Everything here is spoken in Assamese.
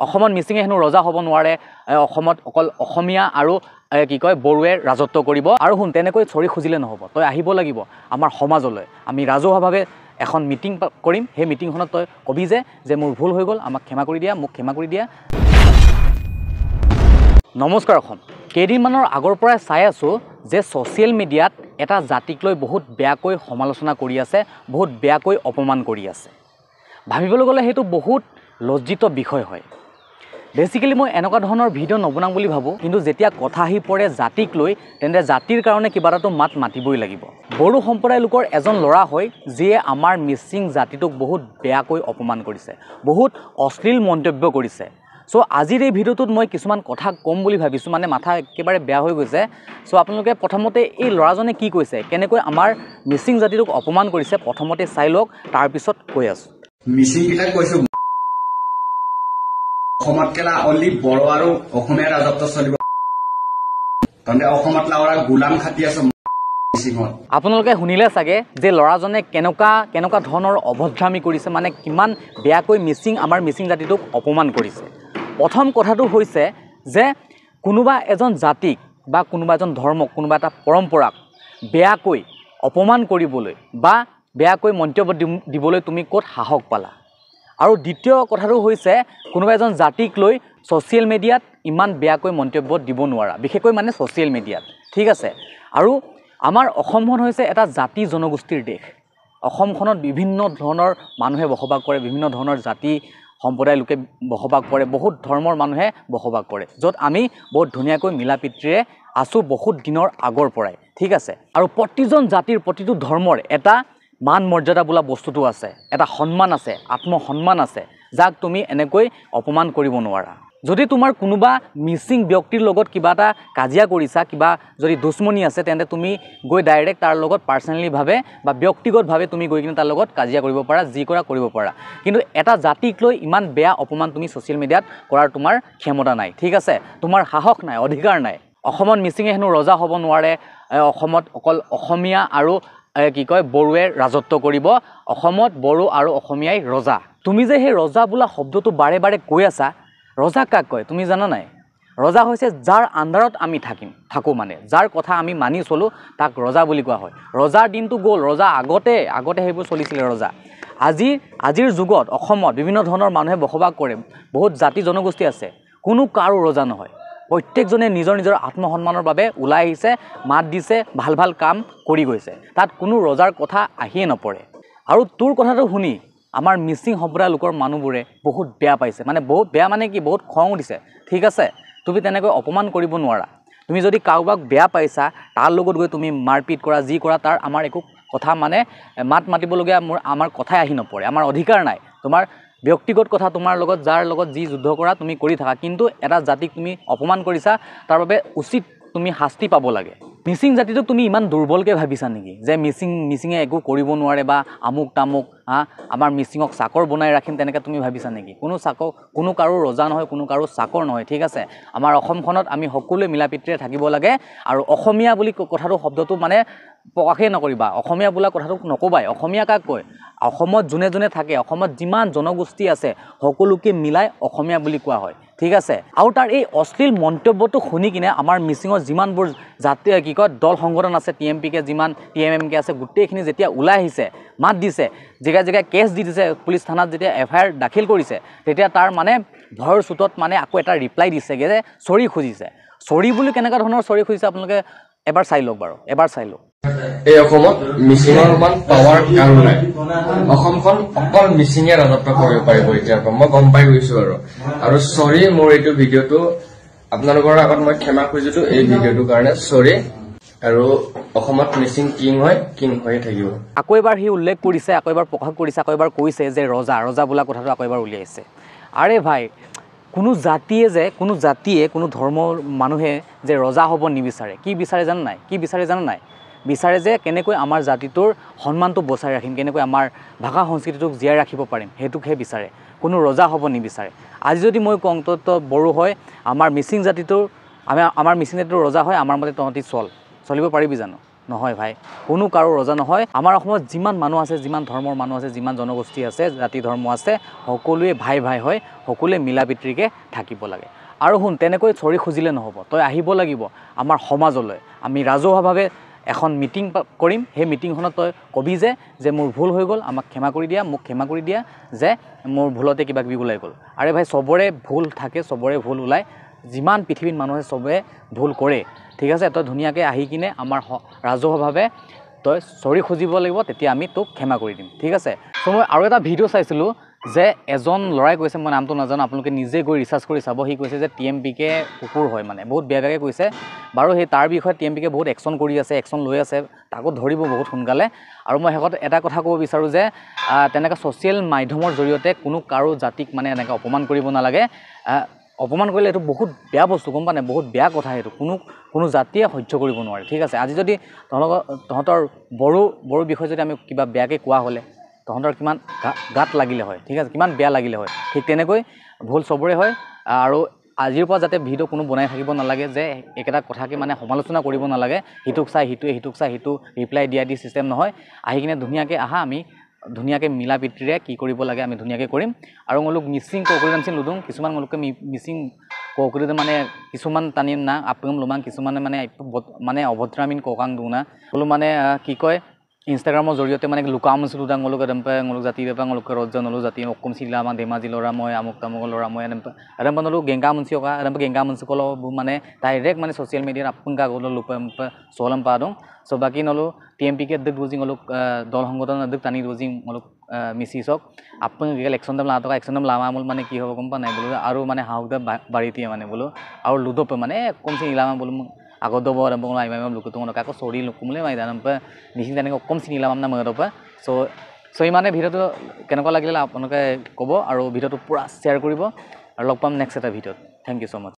অসমত মিচিঙে হেনো ৰজা হ'ব নোৱাৰে অসমত অকল অসমীয়া আৰু কি কয় বড়োৱে ৰাজত্ব কৰিব আৰু শুন তেনেকৈ চৰি খুজিলে নহ'ব তই আহিব লাগিব আমাৰ সমাজলৈ আমি ৰাজহুৱাভাৱে এখন মিটিং কৰিম সেই মিটিংখনত তই কবি যে মোৰ ভুল হৈ গ'ল আমাক ক্ষমা কৰি দিয়া মোক ক্ষমা কৰি দিয়া নমস্কাৰ অসম কেইদিনমানৰ আগৰ পৰাই চাই আছোঁ যে ছ'চিয়েল মিডিয়াত এটা জাতিক লৈ বহুত বেয়াকৈ সমালোচনা কৰি আছে বহুত বেয়াকৈ অপমান কৰি আছে ভাবিবলৈ গ'লে সেইটো বহুত লজ্জিত বিষয় হয় বেসিক্যালি মই এনেকুৱা ধৰণৰ ভিডিঅ' নবনাম বুলি ভাবোঁ কিন্তু যেতিয়া কথা আহি পৰে জাতিক লৈ তেন্তে জাতিৰ কাৰণে কিবা এটাতো মাত মাতিবই লাগিব বড়ো সম্প্ৰদায়ৰ লোকৰ এজন ল'ৰা হয় যিয়ে আমাৰ মিচিং জাতিটোক বহুত বেয়াকৈ অপমান কৰিছে বহুত অশ্লীল মন্তব্য কৰিছে সো আজিৰ এই ভিডিঅ'টোত মই কিছুমান কথা কম বুলি ভাবিছোঁ মানে মাথা একেবাৰে বেয়া হৈ গৈছে সো আপোনালোকে প্ৰথমতে এই ল'ৰাজনে কি কৈছে কেনেকৈ আমাৰ মিচিং জাতিটোক অপমান কৰিছে প্ৰথমতে চাই লওক তাৰ পিছত কৈ আছোঁ মিচিং কিটা কৈছোঁ অসমত কেলা অনলি বড়ো আৰু অসমীয়া ৰাজত্ব চলিব তহঁতে অসমত লাউৰা গোলাম খাটি আছে মিচিঙত আপোনালোকে শুনিলে চাগে যে ল'ৰাজনে কেনেকুৱা ধৰণৰ অভদ্ৰামী কৰিছে মানে কিমান বেয়াকৈ আমাৰ মিচিং জাতিটোক অপমান কৰিছে প্ৰথম কথাটো হৈছে যে কোনোবা এজন জাতিক বা কোনোবা এজন ধৰ্মক কোনোবা এটা পৰম্পৰাক বেয়াকৈ অপমান কৰিবলৈ বা বেয়াকৈ মন্তব্য দিবলৈ তুমি ক'ত সাহস পালা আৰু দ্বিতীয় কথাটো হৈছে কোনোবা এজন জাতিক লৈ ছ'চিয়েল মিডিয়াত ইমান বেয়াকৈ মন্তব্য দিব নোৱাৰা বিশেষকৈ মানে ছ'চিয়েল মিডিয়াত ঠিক আছে আৰু আমাৰ অসমখন হৈছে এটা জাতি জনগোষ্ঠীৰ দেশ অসমখনত বিভিন্ন ধৰণৰ মানুহে বসবাস কৰে বিভিন্ন ধৰণৰ জাতি সম্প্ৰদায়ৰ লোকে বসবাস কৰে বহুত ধৰ্মৰ মানুহে বসবাস কৰে য'ত আমি বহুত ধুনীয়াকৈ মিলা প্ৰীতিৰে আছোঁ বহুত দিনৰ আগৰ পৰাই ঠিক আছে আৰু প্ৰতিজন জাতিৰ প্ৰতিটো ধৰ্মৰ এটা মান মৰ্যাদা বোলা বস্তুটো আছে এটা সন্মান আছে আত্মসন্মান আছে যাক তুমি এনেকৈ অপমান কৰিব নোৱাৰা যদি তোমাৰ কোনোবা মিচিং ব্যক্তিৰ লগত কিবা এটা কাজিয়া কৰিছা কিবা যদি দুশ্মনী আছে তেন্তে তুমি গৈ ডাইৰেক্ট তাৰ লগত পাৰ্সোনেলিভাৱে বা ব্যক্তিগতভাৱে তুমি গৈ কিনে তাৰ লগত কাজিয়া কৰিব পাৰা যি কৰা কৰিব পাৰা কিন্তু এটা জাতিক লৈ ইমান বেয়া অপমান তুমি ছ'চিয়েল মিডিয়াত কৰাৰ তোমাৰ ক্ষমতা নাই ঠিক আছে তোমাৰ সাহস নাই অধিকাৰ নাই অসমত মিচিঙে হেনো ৰজা হ'ব নোৱাৰে অসমত অকল অসমীয়া আৰু কি কয় বড়োৱে ৰাজত্ব কৰিব অসমত বড়ো আৰু অসমীয়াই ৰজা তুমি যে সেই ৰজা বোলা শব্দটো বাৰে বাৰে কৈ আছা ৰজা কাক কয় তুমি জানা নাই ৰজা হৈছে যাৰ আণ্ডাৰত আমি থাকোঁ মানে যাৰ কথা আমি মানি চলোঁ তাক ৰজা বুলি কোৱা হয় ৰজাৰ দিনটো গ'ল ৰজা আগতে সেইবোৰ চলিছিলে ৰজা আজিৰ যুগত অসমত বিভিন্ন ধৰণৰ মানুহে বসবাস কৰে বহুত জাতি জনগোষ্ঠী আছে কোনো কাৰো ৰজা নহয় প্ৰত্যেকজনে নিজৰ আত্মসন্মানৰ বাবে ওলাই আহিছে মাত দিছে ভাল কাম কৰি গৈছে তাত কোনো ৰজাৰ কথা আহিয়ে নপৰে আৰু তোৰ কথাটো শুনি আমাৰ মিচিং সম্প্ৰদায়ৰ লোকৰ মানুহবোৰে বহুত বেয়া পাইছে মানে বহুত বেয়া মানে কি বহুত খং উঠিছে ঠিক আছে তুমি তেনেকৈ অপমান কৰিব নোৱাৰা তুমি যদি কাৰোবাক বেয়া পাইছা তাৰ লগত গৈ তুমি মাৰপিট কৰা যি কৰা তাৰ আমাৰ একো কথা মানে মাত মাতিবলগীয়া আমাৰ কথাই আহি নপৰে আমাৰ অধিকাৰ নাই তোমাৰ ব্যক্তিগত কথা তোমাৰ লগত যাৰ লগত যি যুদ্ধ কৰা তুমি কৰি থাকা কিন্তু এটা জাতিক তুমি অপমান কৰিছা তাৰ বাবে উচিত তুমি শাস্তি পাব লাগে মিচিং জাতিটোক তুমি ইমান দুৰ্বলকৈ ভাবিছা নেকি যে মিচিঙে একো কৰিব নোৱাৰে বা আমুক তামুক আমাৰ মিচিঙক চাকৰ বনাই ৰাখিম তেনেকৈ তুমি ভাবিছা নেকি কোনো কাৰো ৰজা নহয় কোনো কাৰো চাকৰ নহয় ঠিক আছে আমাৰ অসমখনত আমি সকলোৱে মিলা প্ৰীতিৰে থাকিব লাগে আৰু অসমীয়া বুলি কথাটো শব্দটো মানে প্ৰকাশেই নকৰিবা অসমীয়া বোলা কথাটো নকবাই অসমীয়া কাক কয় অসমত যোনে থাকে অসমত যিমান জনগোষ্ঠী আছে সকলোকে মিলাই অসমীয়া বুলি কোৱা হয় ঠিক আছে আৰু তাৰ এই অশ্লীল মন্তব্যটো শুনি কিনে আমাৰ মিচিঙৰ যিমানবোৰ জাতীয় কি কয় দল সংগঠন আছে টিএমপিকে যিমান টিএমএমকে আছে গোটেইখিনি যেতিয়া ওলাই আহিছে মাত দিছে জেগাই কেছ দি দিছে পুলিচ থানাত যেতিয়া এফআইআৰ দাখিল কৰিছে তেতিয়া তাৰ মানে ভয়ৰ চুটত মানে আকৌ এটা ৰিপ্লাই দিছেগৈ যে চৰি খুজিছে চৰি বুলি কেনেকুৱা ধৰণৰ চৰি খুজিছে আপোনালোকে এবাৰ চাই লওক বাৰু এবাৰ চাই লওক এই অসমত মিচিঙৰ মান পাৱাৰ কাৰো নাই অসমখন অকল মিচিঙে ৰাজত্ব কৰিব পাৰিব এতিয়াৰ পৰা মই গম পাই গৈছো আৰু চৰি মোৰ এইটো ভিডিঅ'টো আপোনালোকৰ আগত মই ক্ষমা খুজিছো এই ভিডিঅ'টোৰ কাৰণে চৰি আৰু অসমত মিচিং কিং হৈয়ে থাকিব আকৌ এবাৰ সি উল্লেখ কৰিছে আকৌ এবাৰ প্ৰকাশ কৰিছে আকৌ এবাৰ কৈছে যে ৰজা বোলা কথাটো আকৌ এবাৰ উলিয়াইছে আৰে ভাই কোনো জাতিয়ে কোনো ধৰ্মৰ মানুহে যে ৰজা হ'ব নিবিচাৰে কি বিচাৰে জানা নাই বিচাৰে যে কেনেকৈ আমাৰ জাতিটোৰ সন্মানটো বচাই ৰাখিম কেনেকৈ আমাৰ ভাষা সংস্কৃতিটোক জীয়াই ৰাখিব পাৰিম সেইটোকহে বিচাৰে কোনো ৰজা হ'ব নিবিচাৰে আজি যদি মই কওঁ তই বড়ো হয় আমাৰ মিচিং জাতিটোৰ ৰজা হয় আমাৰ মতে তহঁতি চলিব পাৰিবি জানো নহয় ভাই, কোনো কাৰো ৰজা নহয়। আমাৰ অসমত যিমান মানুহ আছে, যিমান ধৰ্মৰ মানুহ আছে, যিমান জনগোষ্ঠী আছে, জাতি ধৰ্ম আছে, সকলোৱে ভাই ভাই হয়, সকলোৱে মিলা প্ৰীতিৰে থাকিব লাগে। আৰু শুন, তেনেকৈ চৰি খুজিলে নহ'ব, তই আহিব লাগিব আমাৰ সমাজলৈ। আমি ৰাজহুৱাভাৱে এখন মিটিং কৰিম। সেই মিটিংখনত তই কবি যে মোৰ ভুল হৈ গ'ল, আমাক ক্ষমা কৰি দিয়া, মোক ক্ষমা কৰি দিয়া, যে মোৰ ভুলতে কিবা কিবি ওলাই গ'ল। আৰে ভাই, চবৰে ভুল থাকে, চবৰে ভুল ওলায়। যিমান পৃথিৱীত মানুহে চবে ভুল কৰে, ঠিক আছে? তই ধুনীয়াকৈ আহি কিনে আমাৰ ৰাজহুৱাভাৱে তই চৰি খুজিব লাগিব, তেতিয়া আমি তোক ক্ষমা কৰি দিম, ঠিক আছে? চ' মই আৰু এটা ভিডিঅ' চাইছিলোঁ যে এজন ল'ৰাই কৈছে, মই নামটো নাজানো, আপোনালোকে নিজে গৈ ৰিচাৰ্চ কৰি চাব। সি কৈছে যে TMPK কুকুৰ হয়, মানে বহুত বেয়া বেয়াকৈ কৈছে। বাৰু সেই তাৰ বিষয়ে TMPK বহুত একশ্যন কৰি আছে, একশ্যন লৈ আছে, তাকো ধৰিব বহুত সোনকালে। আৰু মই শেষত এটা কথা ক'ব বিচাৰোঁ যে তেনেকৈ ছ'চিয়েল মাধ্যমৰ জৰিয়তে কোনো কাৰো জাতিক মানে এনেকৈ অপমান কৰিব নালাগে। অপমান কৰিলে এইটো বহুত বেয়া বস্তু, গম পানে? বহুত বেয়া কথা সেইটো, কোনো জাতিয়ে সহ্য কৰিব নোৱাৰে, ঠিক আছে? আজি যদি তহঁতৰ বড়ো বিষয়ে যদি আমি কিবা বেয়াকৈ কোৱা হ'লে তহঁতৰ কিমান গাত লাগিলে হয়, ঠিক আছে? কিমান বেয়া লাগিলে হয়। ঠিক তেনেকৈ ভুল চবৰে হয়। আৰু আজিৰ পৰা যাতে ভিডিঅ' কোনো বনাই থাকিব নালাগে যে একেটা কথাকে মানে সমালোচনা কৰিব নালাগে, সিটোক চাই সিটোৱে, সিটোক চাই সিটো ৰিপ্লাই দিয়া দি চিষ্টেম নহয়। আহি কিনে ধুনীয়াকৈ আহা, আমি ধুনীয়াকৈ মিলা প্ৰীতিৰে কি কৰিব লাগে আমি ধুনীয়াকৈ কৰিম। আৰু মোলোক মিচিং ককৰিদামচিন লুডুং, কিছুমান মোলোকে মিচিং ককৰিদাম মানে কিছুমান টানিম না আপং লুমাং, কিছুমানে মানে অভদ্ৰামিন ককাং দু না বোলো, মানে কি কয়, ইনষ্টাগ্ৰামৰ জৰিয়তে মানে লুকামচি লুডাং মোলোক মোলোক জাতি বেপা মোলোক ৰজ্জা নলো জাতি অকম চিলা আমাক ধেমাজি ল'ৰা মই আমুক তামুকৰ ল'ৰা মই এডাম্পা নলো গেংগা মুঞ্চি অকা এডাম্পা গেংগা মুঞ্চি কল মানে ডাইৰেক্ট মানে ছ'চিয়েল মিডিয়াত আপংকা গ'লো লুপা চলম পা দং। চ' বাকী নলো TMPK দিক বুজিং অলপ দল সংগঠন দিক টানি বুজিং অলপ মিচি চক আপং ইলেকশ্যন দাম লাটকা একশ্যন দাম লামা মূল মানে কি হ'ব গম পা নাই বোলো। আৰু মানে হাউক বাঢ়ি দিয়ে মানে বোলো, আৰু লুডোপে মানে কমচি ইলামা বোলো আগত দব আৰম্ভ আইমাইম লুকুতো আকৌ চৰি লুকুমলে মাই দানপা মিচিং তেনেকৈ অকম চিনি লামাম না মগৰপা। চ' ইমানে ভিডিঅ'টো কেনেকুৱা লাগিলে আপোনালোকে ক'ব, আৰু ভিডিঅ'টো পূৰা শ্বেয়াৰ কৰিব, আৰু লগ পাম নেক্সট এটা ভিডিঅ'ত। Thank you so' much.